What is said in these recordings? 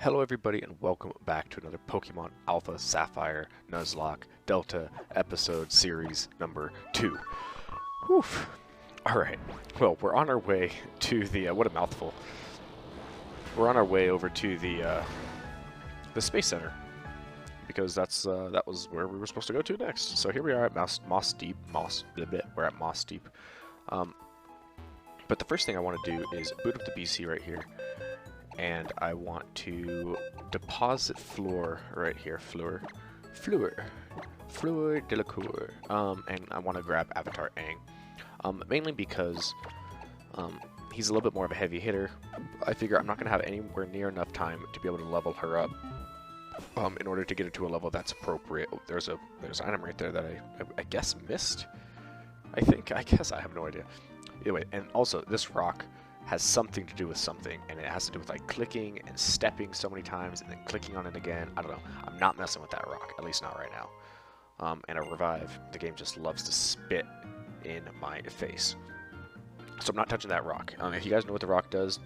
Hello everybody and welcome back to another Pokemon Alpha Sapphire Nuzlocke Delta episode series number 2. Whew. Alright, well we're on our way to the, what a mouthful. We're on our way over to the Space Center. Because that was where we were supposed to go to next. So here we are at Moss Deep. We're at Moss Deep. But the first thing I want to do is boot up the BC right here. And I want to deposit Floor right here. Floor de la Cour. And I want to grab Avatar Aang. Mainly because he's a little bit more of a heavy hitter. I figure I'm not going to have anywhere near enough time to be able to level her up. In order to get her to a level that's appropriate. Oh, there's an item right there that I guess missed. I guess I have no idea. Anyway, and also this rock has something to do with something, and it has to do with like clicking and stepping so many times and then clicking on it again. I don't know. I'm not messing with that rock, at least not right now. And a revive. The game just loves to spit in my face. So I'm not touching that rock. If you guys know what the rock does,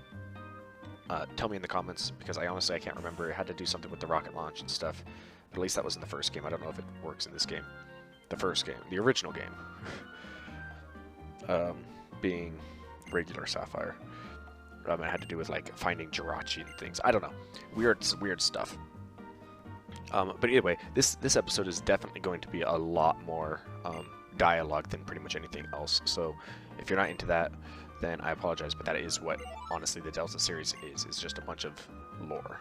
tell me in the comments, because I honestly can't remember. It had to do something with the rocket launch and stuff. But at least that was in the first game. I don't know if it works in this game. The first game. The original game. Being regular Sapphire. It had to do with like finding Jirachi and things. I don't know. Weird stuff. But either way, this episode is definitely going to be a lot more dialogue than pretty much anything else. So if you're not into that, then I apologize, but that is what honestly the Delta series is. It's just a bunch of lore.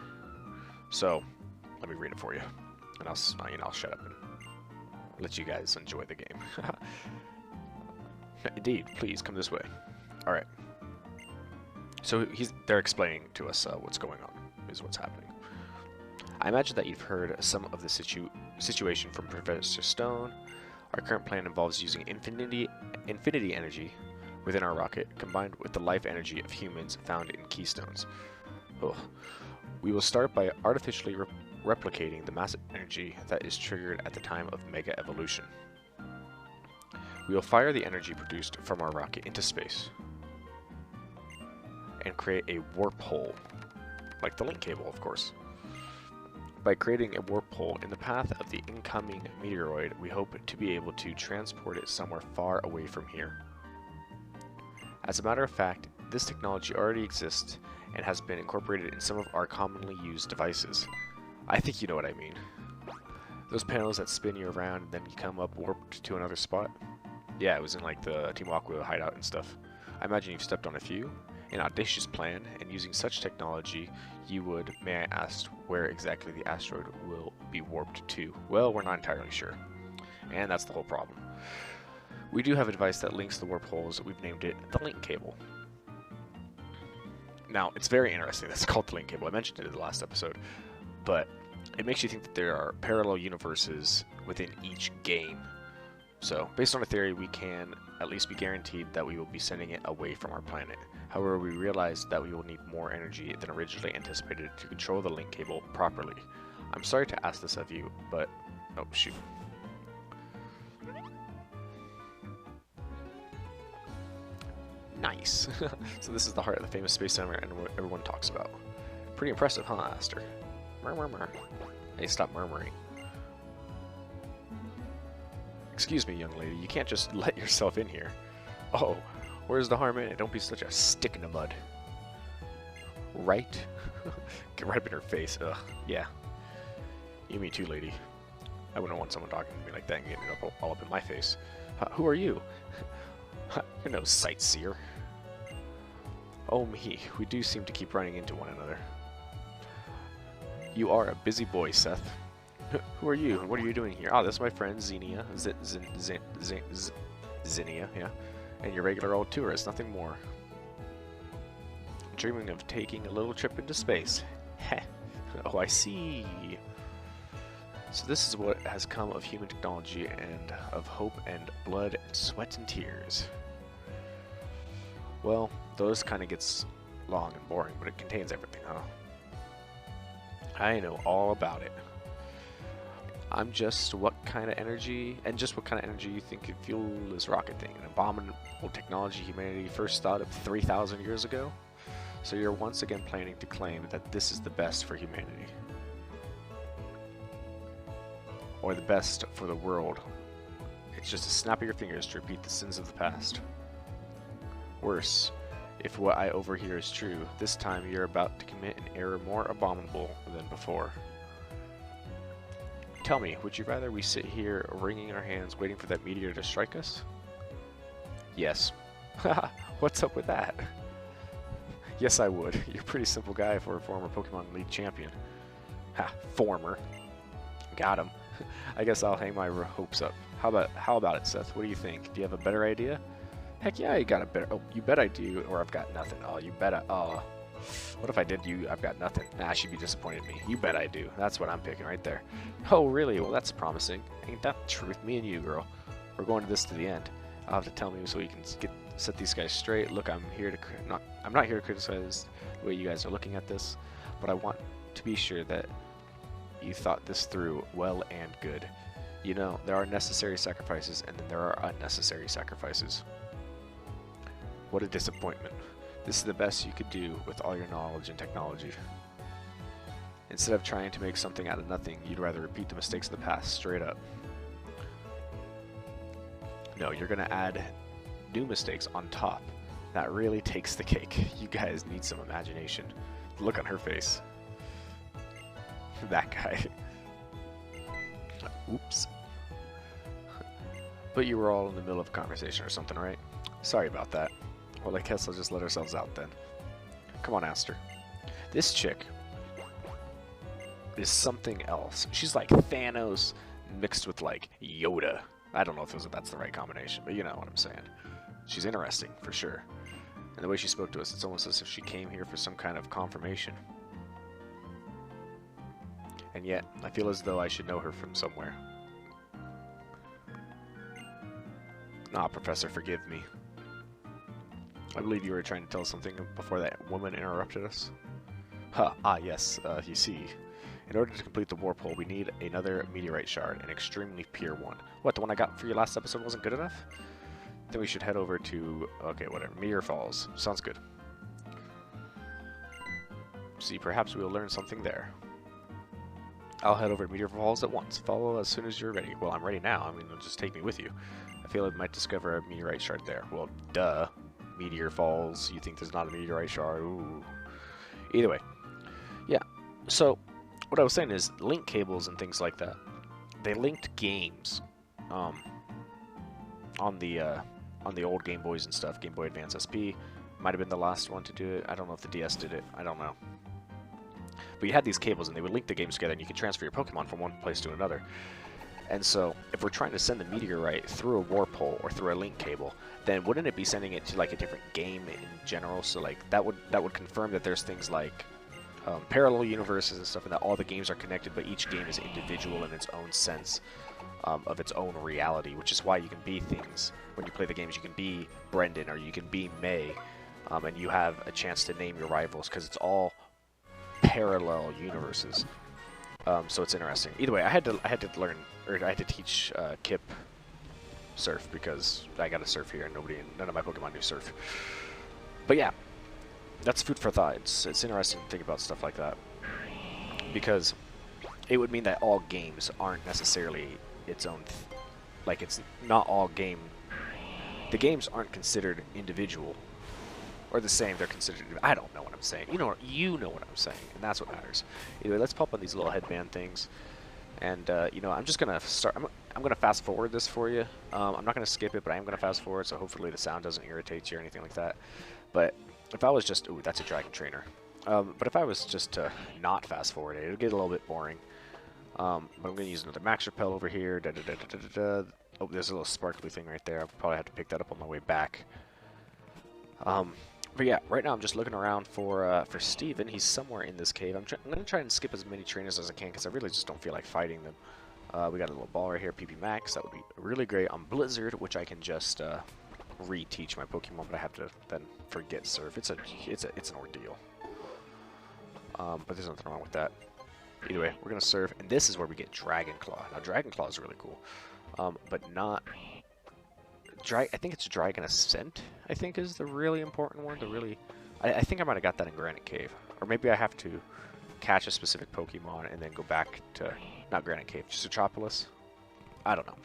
So let me read it for you, and I'll shut up and let you guys enjoy the game. Indeed, please come this way. All right. So they're explaining to us what's going on, is what's happening. I imagine that you've heard some of the situation from Professor Stone. Our current plan involves using infinity energy within our rocket, combined with the life energy of humans found in keystones. Ugh. We will start by artificially replicating the massive energy that is triggered at the time of Mega Evolution. We will fire the energy produced from our rocket into space and create a warp hole, like the link cable, of course. By creating a warp hole in the path of the incoming meteoroid, we hope to be able to transport it somewhere far away from here. As a matter of fact, this technology already exists and has been incorporated in some of our commonly used devices. I think you know what I mean. Those panels that spin you around and then you come up warped to another spot? Yeah, it was in like the Team Aqua hideout and stuff. I imagine you've stepped on a few. An audacious plan, and using such technology, you would, may I ask, where exactly the asteroid will be warped to? Well, we're not entirely sure. And that's the whole problem. We do have a device that links the warp holes. We've named it the link cable. Now, it's very interesting. That's called the link cable. I mentioned it in the last episode. But it makes you think that there are parallel universes within each game. So, based on a theory, we can at least be guaranteed that we will be sending it away from our planet. However, we realize that we will need more energy than originally anticipated to control the link cable properly. I'm sorry to ask this of you, but... oh, shoot. Nice. So this is the heart of the famous Space Center and what everyone talks about. Pretty impressive, huh, Aster? Murmur. Hey, stop murmuring. Excuse me, young lady, you can't just let yourself in here. Oh, where's the harm in it? Don't be such a stick in the mud. Right? Get right up in her face. Ugh, yeah. You, me too, lady. I wouldn't want someone talking to me like that and getting it all up in my face. Who are you? You're no sightseer. Oh me, we do seem to keep running into one another. You are a busy boy, Seth. Who are you, and what are you doing here? Oh, this is my friend Xenia. Xenia, yeah. And your regular old tourist, nothing more. Dreaming of taking a little trip into space. Heh. Oh, I see. So this is what has come of human technology and of hope and blood and sweat and tears. Well, those kind of gets long and boring, but it contains everything, huh? I know all about it. I'm just what kind of energy you think could fuel this rocket thing? An abominable technology humanity first thought of 3,000 years ago? So you're once again planning to claim that this is the best for humanity. Or the best for the world. It's just a snap of your fingers to repeat the sins of the past. Worse, if what I overhear is true, this time you're about to commit an error more abominable than before. Tell me, would you rather we sit here wringing our hands waiting for that meteor to strike us? Yes. Haha, what's up with that? Yes, I would. You're a pretty simple guy for a former Pokemon League champion. Ha, former. Got him. I guess I'll hang my hopes up. How about it, Seth? What do you think? Do you have a better idea? Heck yeah, you got a better... Oh, you bet I do, or I've got nothing. Oh, you bet I... Oh. What if I did you... I've got nothing. Nah, she'd be disappointed in me. You bet I do. That's what I'm picking right there. Oh, really? Well, that's promising. Ain't that the truth? Me and you, girl. We're going to this to the end. I'll have to tell me so you can set these guys straight. Look, I'm not here to criticize the way you guys are looking at this, but I want to be sure that you thought this through well and good. You know, there are necessary sacrifices, and then there are unnecessary sacrifices. What a disappointment. This is the best you could do with all your knowledge and technology. Instead of trying to make something out of nothing, you'd rather repeat the mistakes of the past straight up. No, you're going to add new mistakes on top. That really takes the cake. You guys need some imagination. The look on her face. That guy. Oops. But you were all in the middle of a conversation or something, right? Sorry about that. Well, I guess I'll just let ourselves out then. Come on, Aster. This chick is something else. She's like Thanos mixed with like Yoda. I don't know if that's the right combination, but you know what I'm saying. She's interesting, for sure. And the way she spoke to us, it's almost as if she came here for some kind of confirmation. And yet, I feel as though I should know her from somewhere. Nah, Professor, forgive me. I believe you were trying to tell us something before that woman interrupted us. Huh, yes, you see. In order to complete the warp hole, we need another meteorite shard, an extremely pure one. What, the one I got for you last episode wasn't good enough? Then we should head over to, okay, whatever, Meteor Falls. Sounds good. See, perhaps we'll learn something there. I'll head over to Meteor Falls at once. Follow as soon as you're ready. Well, I'm ready now. I mean, just take me with you. I feel I might discover a meteorite shard there. Well, duh. Meteor Falls. You think there's not a meteorite shard? Ooh. Either way. Yeah. So, what I was saying is, link cables and things like that. They linked games. On the old Game Boys and stuff. Game Boy Advance SP. Might have been the last one to do it. I don't know if the DS did it. I don't know. But you had these cables, and they would link the games together, and you could transfer your Pokemon from one place to another. And so, if we're trying to send the meteorite through a warp hole or through a link cable, then wouldn't it be sending it to like a different game in general? So like that would confirm that there's things like parallel universes and stuff, and that all the games are connected, but each game is individual in its own sense of its own reality. Which is why you can be things when you play the games. You can be Brendan or you can be May, and you have a chance to name your rivals because it's all parallel universes. So it's interesting. Either way, I had to learn, or I had to teach Kip surf because I got to surf here, and none of my Pokemon do surf. But yeah, that's food for thought. It's interesting to think about stuff like that because it would mean that all games aren't necessarily its own. Like it's not all game. The games aren't considered individual. Or the same, they're considered. I don't know what I'm saying. You know what I'm saying, and that's what matters. Anyway, let's pop on these little headband things, and you know, I'm just gonna start. I'm gonna fast forward this for you. I'm not gonna skip it, but I am gonna fast forward, so hopefully the sound doesn't irritate you or anything like that. But if I was just, ooh, that's a dragon trainer. But if I was just to not fast forward it, it'll get a little bit boring. But I'm gonna use another Max Repel over here. Oh, there's a little sparkly thing right there. I'll probably have to pick that up on my way back. But yeah, right now I'm just looking around for Steven. He's somewhere in this cave. I'm going to try and skip as many trainers as I can because I really just don't feel like fighting them. We got a little ball right here, PP Max. That would be really great on Blizzard, which I can just reteach my Pokemon, but I have to then forget Surf. It's an ordeal. But there's nothing wrong with that. Either way, we're going to Surf, and this is where we get Dragon Claw. Now, Dragon Claw is really cool, but not... I think it's Dragon Ascent, I think, is the really important one, the really I think I might have got that in Granite Cave. Or maybe I have to catch a specific Pokemon and then go back to, not Granite Cave, just Metropolis. I don't know.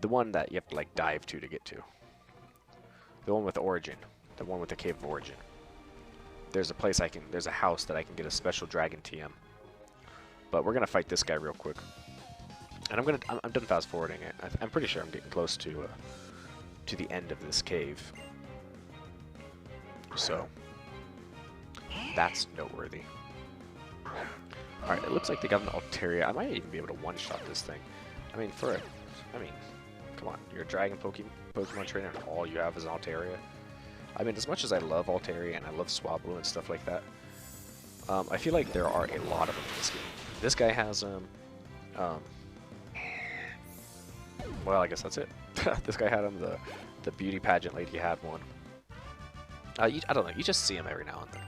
The one that you have to like dive to get to. The one with Origin. The one with the Cave of Origin. There's a place there's a house that I can get a special Dragon TM. But we're gonna fight this guy real quick. And I'm done fast forwarding it. I'm pretty sure I'm getting close to the end of this cave. So that's noteworthy. Alright, it looks like they got an Altaria. I might even be able to one-shot this thing. I mean, come on. You're a Dragon Pokemon trainer and all you have is an Altaria. I mean, as much as I love Altaria and I love Swablu and stuff like that, I feel like there are a lot of them in this game. This guy has, well, I guess that's it. This guy had him, the beauty pageant lady had one. I don't know, you just see them every now and then.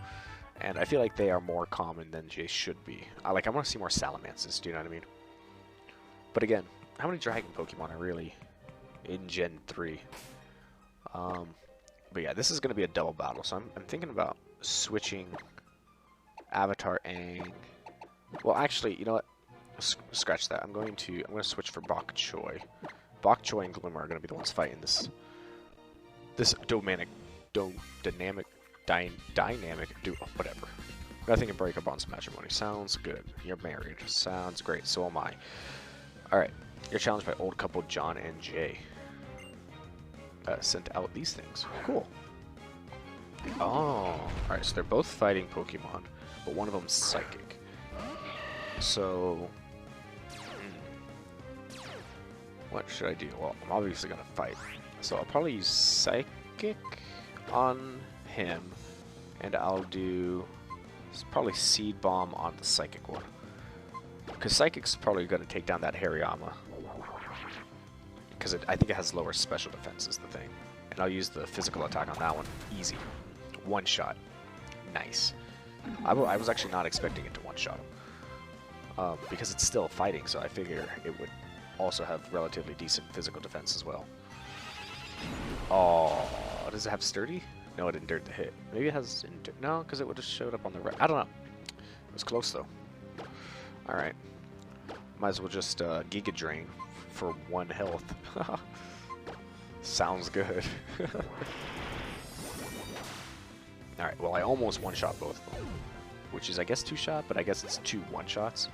And I feel like they are more common than they should be. I want to see more Salamances, do you know what I mean? But again, how many Dragon Pokemon are really in Gen 3? But yeah, this is going to be a double battle, so I'm thinking about switching Avatar Aang. Well, actually, you know what? Scratch that. I'm going to switch for Bok Choy. Bok Choy and Glimmer are going to be the ones fighting this dynamic, whatever. Nothing can break up on some matrimony. Sounds good. You're married. Sounds great. So am I. Alright. You're challenged by old couple John and Jay. Sent out these things. Cool. Oh. Alright, so they're both fighting Pokemon, but one of them's psychic. So... what should I do? Well, I'm obviously going to fight. So I'll probably use Psychic on him, and I'll do probably Seed Bomb on the Psychic one. Because Psychic's probably going to take down that Hariyama. Because I think it has lower special defense is the thing. And I'll use the physical attack on that one. Easy. One shot. Nice. I was actually not expecting it to one-shot him. Because it's still fighting, so I figure it would also have relatively decent physical defense as well. Oh, does it have Sturdy? No, it endured the hit. Maybe it has... no, because it would have showed up on the right. I don't know. It was close, though. Alright. Might as well just Giga Drain for 1 health. Sounds good. Alright, well, I almost one-shot both of them. Which is, I guess, 2-shot, but I guess it's 2 one-shots.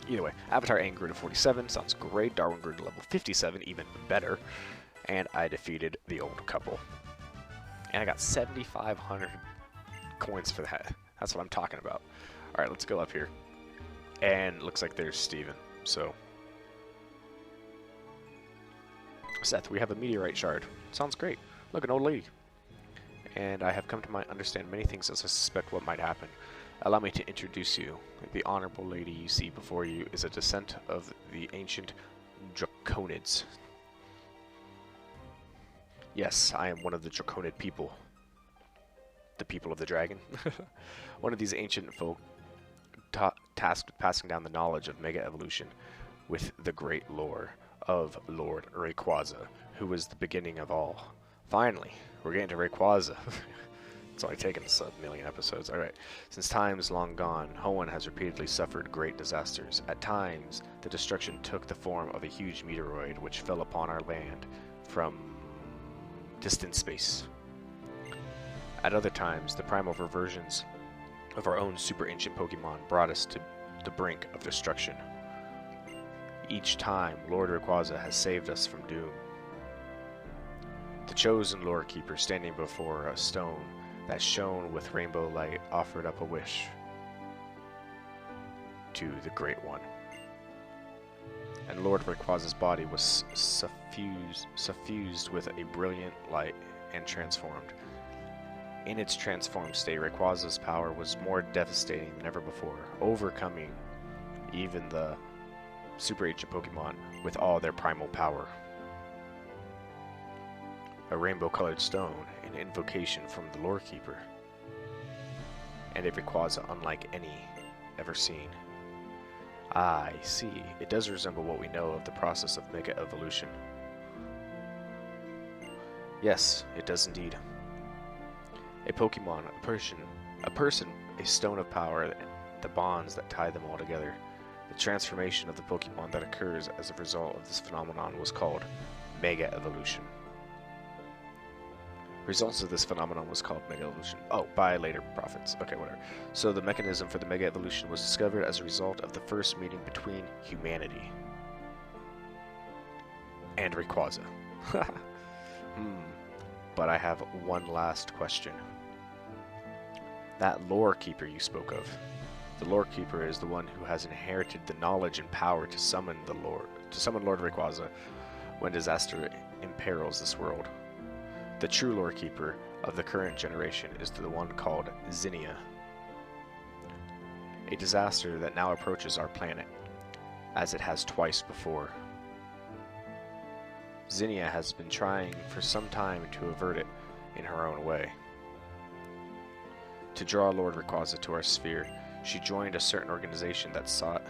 Either way, Avatar Aang grew to 47. Sounds great. Darwin grew to level 57. Even better. And I defeated the old couple. And I got 7,500 coins for that. That's what I'm talking about. Alright, let's go up here. And looks like there's Steven. So, Seth, we have a meteorite shard. Sounds great. Look, an old lady. And I have come to understand many things as I suspect what might happen. Allow me to introduce you. The honorable lady you see before you is a descent of the ancient Draconids. Yes, I am one of the Draconid people. The people of the dragon. One of these ancient folk tasked with passing down the knowledge of Mega Evolution with the great lore of Lord Rayquaza, who was the beginning of all. Finally, we're getting to Rayquaza. It's only taken us a million episodes. Alright. Since times long gone, Hoenn has repeatedly suffered great disasters. At times, the destruction took the form of a huge meteoroid which fell upon our land from distant space. At other times, the primal versions of our own super ancient Pokemon brought us to the brink of destruction. Each time, Lord Rayquaza has saved us from doom. The chosen lore keeper standing before a stone that shone with rainbow light offered up a wish to the Great One. And Lord Rayquaza's body was suffused with a brilliant light and transformed. In its transformed state, Rayquaza's power was more devastating than ever before, overcoming even the super ancient Pokemon with all their primal power. A rainbow-colored stone, an invocation from the Lore Keeper, and a Rayquaza unlike any ever seen. I see. It does resemble what we know of the process of Mega Evolution. Yes, it does indeed. A Pokemon, a person, a stone of power, the bonds that tie them all together. The transformation of the Pokemon that occurs as a result of this phenomenon was called Mega Evolution. Results of this phenomenon was called Mega Evolution. Oh, by later prophets. Okay, whatever. So the mechanism for the Mega Evolution was discovered as a result of the first meeting between humanity and Rayquaza. But I have one last question. That lore keeper you spoke of. The lore keeper is the one who has inherited the knowledge and power to summon Lord Rayquaza when disaster imperils this world. The true lore keeper of the current generation is the one called Zinnia. A disaster that now approaches our planet, as it has twice before. Zinnia has been trying for some time to avert it in her own way. To draw Lord Rayquaza to our sphere, she joined a certain organization that sought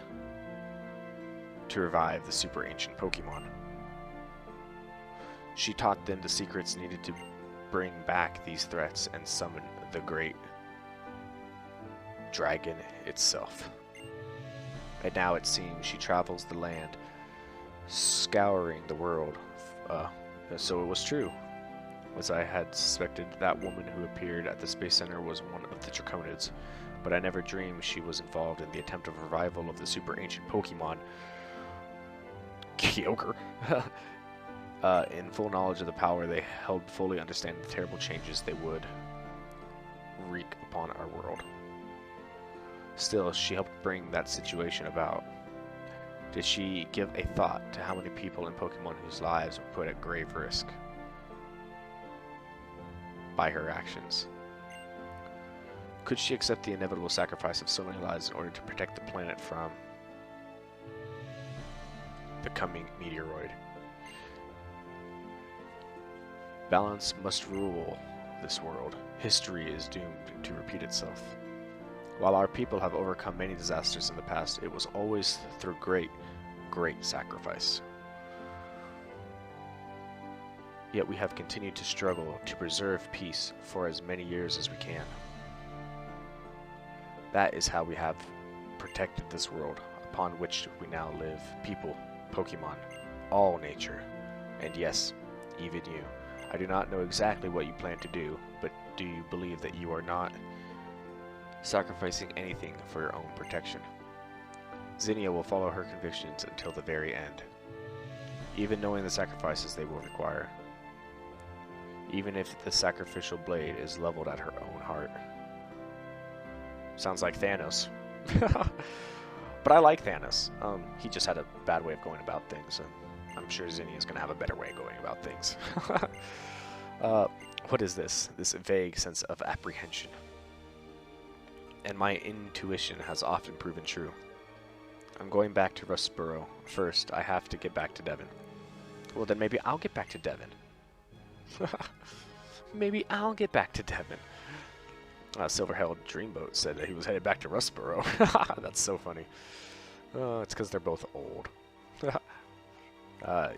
to revive the super ancient Pokemon. She taught them the secrets needed to bring back these threats and summon the great dragon itself. And now it seems she travels the land, scouring the world. So it was true. As I had suspected, that woman who appeared at the Space Center was one of the Draconids, but I never dreamed she was involved in the attempt of revival of the super ancient Pokemon Kyogre. In full knowledge of the power they held, fully understanding the terrible changes they would wreak upon our world. Still, she helped bring that situation about. Did she give a thought to how many people in Pokemon whose lives were put at grave risk by her actions? Could she accept the inevitable sacrifice of so many lives in order to protect the planet from the coming meteoroid? Balance must rule this world. History is doomed to repeat itself. While our people have overcome many disasters in the past, it was always through great, great sacrifice. Yet we have continued to struggle to preserve peace for as many years as we can. That is how we have protected this world upon which we now live. People, Pokemon, all nature, and yes, even you. I do not know exactly what you plan to do, but do you believe that you are not sacrificing anything for your own protection? Zinnia will follow her convictions until the very end, even knowing the sacrifices they will require, even if the sacrificial blade is leveled at her own heart. Sounds like Thanos. But I like Thanos. He just had a bad way of going about things, and I'm sure Zinnia's going to have a better way of going about things. What is this? This vague sense of apprehension. And my intuition has often proven true. I'm going back to Rustboro. First, I have to get back to Devon. Well, then maybe I'll get back to Devon. Maybe I'll get back to Devon. Silverheld Dreamboat said that he was headed back to Rustboro. That's so funny. It's because they're both old.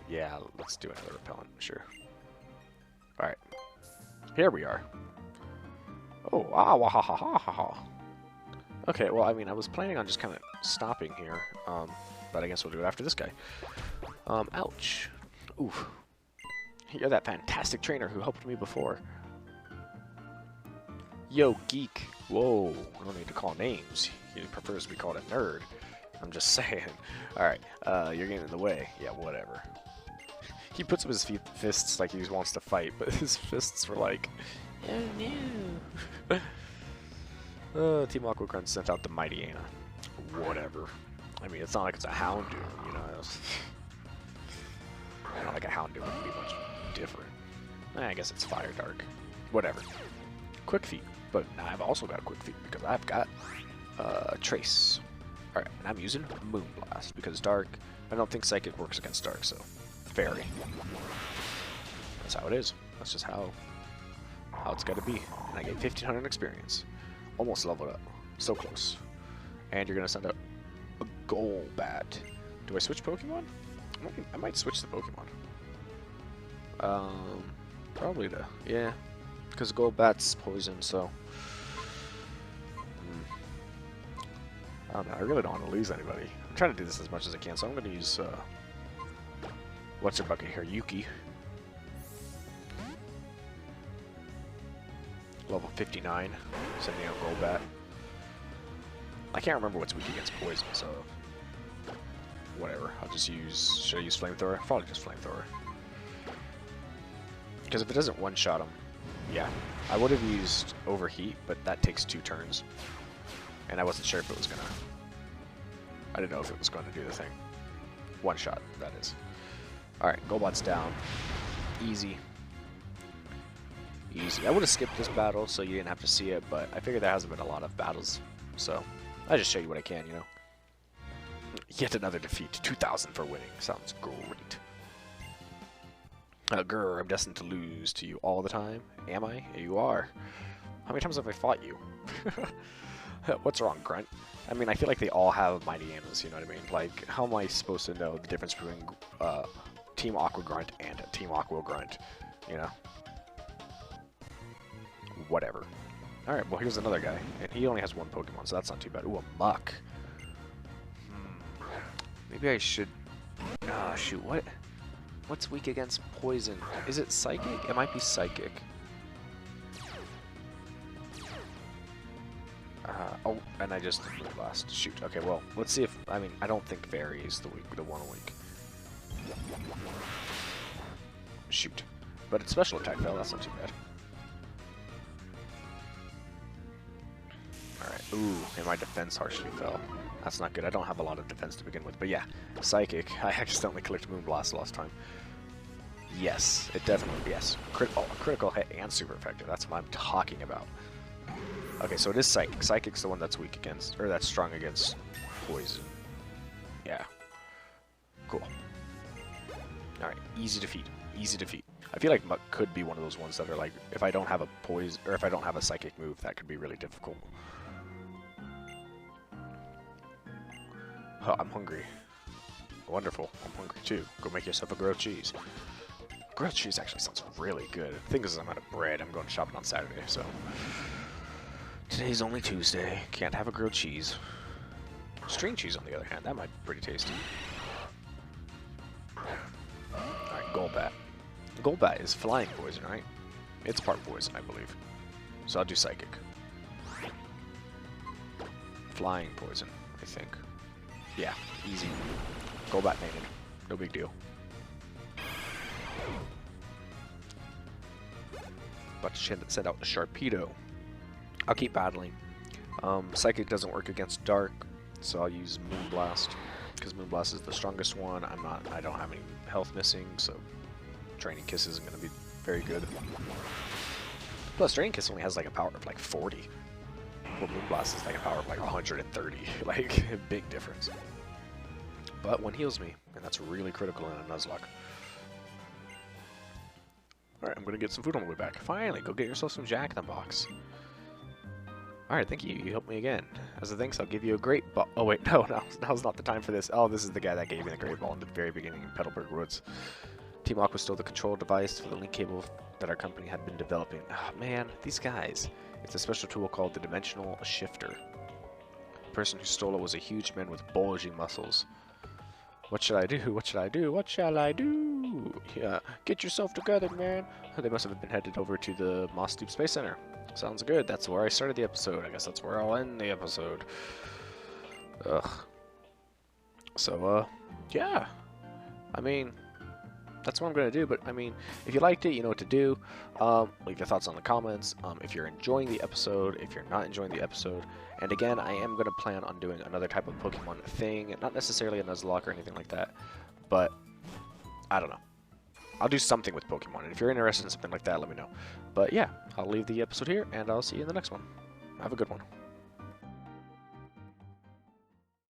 Yeah, let's do another repellent, sure. Alright. Here we are. Oh, ah, wah, ha, ha, ha, ha, ha. Okay, well, I mean, I was planning on just kind of stopping here, but I guess we'll do it after this guy. Ouch. Oof. You're that fantastic trainer who helped me before. Yo, geek. Whoa, I don't need to call names. He prefers to be called a nerd. I'm just saying. Alright, you're getting in the way. Yeah, whatever. He puts up his fists like he wants to fight, but his fists were like, oh no. Team Aquacrunch sent out the Mighty Anna. Whatever. I mean, it's not like it's a Houndoom, you know. Not like a Houndoom would be much different. I guess it's Fire Dark. Whatever. Quick Feet. But I've also got Quick Feet because I've got Trace. Alright, and I'm using Moonblast because Dark, I don't think Psychic works against Dark, so Fairy. That's how it is. That's just how it's got to be. And I get 1500 experience. Almost leveled up. So close. And you're going to send out a Golbat. Do I switch Pokemon? I might switch the Pokemon. Probably the... Yeah. Because Golbat's poison, so... I don't know, I really don't want to lose anybody. I'm trying to do this as much as I can, so I'm going to use... what's her bucket here? Yuki. Level 59. Sending out Golbat. I can't remember what's weak against poison, so... Whatever. I'll just use... Should I use Flamethrower? Probably just Flamethrower. Because if it doesn't one-shot him... Yeah. I would have used Overheat, but that takes 2 turns. And I wasn't sure if it was gonna... I didn't know if it was going to do the thing. One shot, that is. Alright, Golbat's down. Easy. Easy. I would have skipped this battle so you didn't have to see it, but I figured there hasn't been a lot of battles. So, I just show you what I can, you know. Yet another defeat. 2,000 for winning. Sounds great. Grr, I'm destined to lose to you all the time. Am I? You are. How many times have I fought you? What's wrong, Grunt? I mean, I feel like they all have mighty aims, you know what I mean? Like, how am I supposed to know the difference between Team Aqua Grunt and Team Aqua Grunt, you know? Whatever. Alright, well, here's another guy. And he only has 1 Pokemon, so that's not too bad. Ooh, a Muck. Maybe I should... Ah, shoot, what? What's weak against poison? Is it Psychic? It might be Psychic. Oh, and I just Moonblast. Shoot. Okay, well, let's see if... I mean, I don't think Fairy is the one weak. Shoot. But its special attack fell. That's not too bad. Alright. Ooh, and my defense harshly fell. That's not good. I don't have a lot of defense to begin with. But yeah, Psychic. I accidentally clicked Moonblast last time. Yes, it definitely... Yes. Critical hit and super effective. That's what I'm talking about. Okay, so it is Psychic. Psychic's the one that's weak against, or that's strong against poison. Yeah. Cool. Alright, easy defeat. Easy defeat. I feel like Muck could be one of those ones that are like, if I don't have a poison, or if I don't have a Psychic move, that could be really difficult. Oh, I'm hungry. Wonderful. I'm hungry too. Go make yourself a grilled cheese. Grilled cheese actually sounds really good. The thing is, I'm out of bread. I'm going shopping on Saturday, so... Today's only Tuesday. Can't have a grilled cheese. String cheese, on the other hand, that might be pretty tasty. Alright, Golbat. Golbat is flying poison, right? It's part poison, I believe. So I'll do Psychic. Flying poison, I think. Yeah, easy. Golbat mated. No big deal. About to send out a Sharpedo. I'll keep battling. Psychic doesn't work against Dark, so I'll use Moonblast because Moonblast is the strongest one. I don't have any health missing, so Draining Kiss isn't going to be very good. Plus, Draining Kiss only has like a power of like 40. Well, Moonblast is like a power of like 130. Like, a big difference. But one heals me, and that's really critical in a Nuzlocke. Alright, I'm going to get some food on the way back. Finally, go get yourself some Jack in the Box. Alright, thank you. You helped me again. As a thanks, I'll give you a great ball. Oh, wait, no, now's not the time for this. Oh, this is the guy that gave me the great ball in the very beginning in Petalburg Woods. Team Aqua stole the control device for the link cable that our company had been developing. Oh, man, these guys. It's a special tool called the Dimensional Shifter. The person who stole it was a huge man with bulging muscles. What should I do? What should I do? What shall I do? Yeah, get yourself together, man. They must have been headed over to the Moss Deep Space Center. Sounds good. That's where I started the episode. I guess that's where I'll end the episode. Ugh. So, yeah. I mean, that's what I'm going to do. But, I mean, if you liked it, you know what to do. Leave your thoughts on the comments. If you're enjoying the episode, if you're not enjoying the episode. And again, I am going to plan on doing another type of Pokemon thing. Not necessarily a Nuzlocke or anything like that. But, I don't know. I'll do something with Pokemon, and if you're interested in something like that, let me know. But yeah, I'll leave the episode here, and I'll see you in the next one. Have a good one.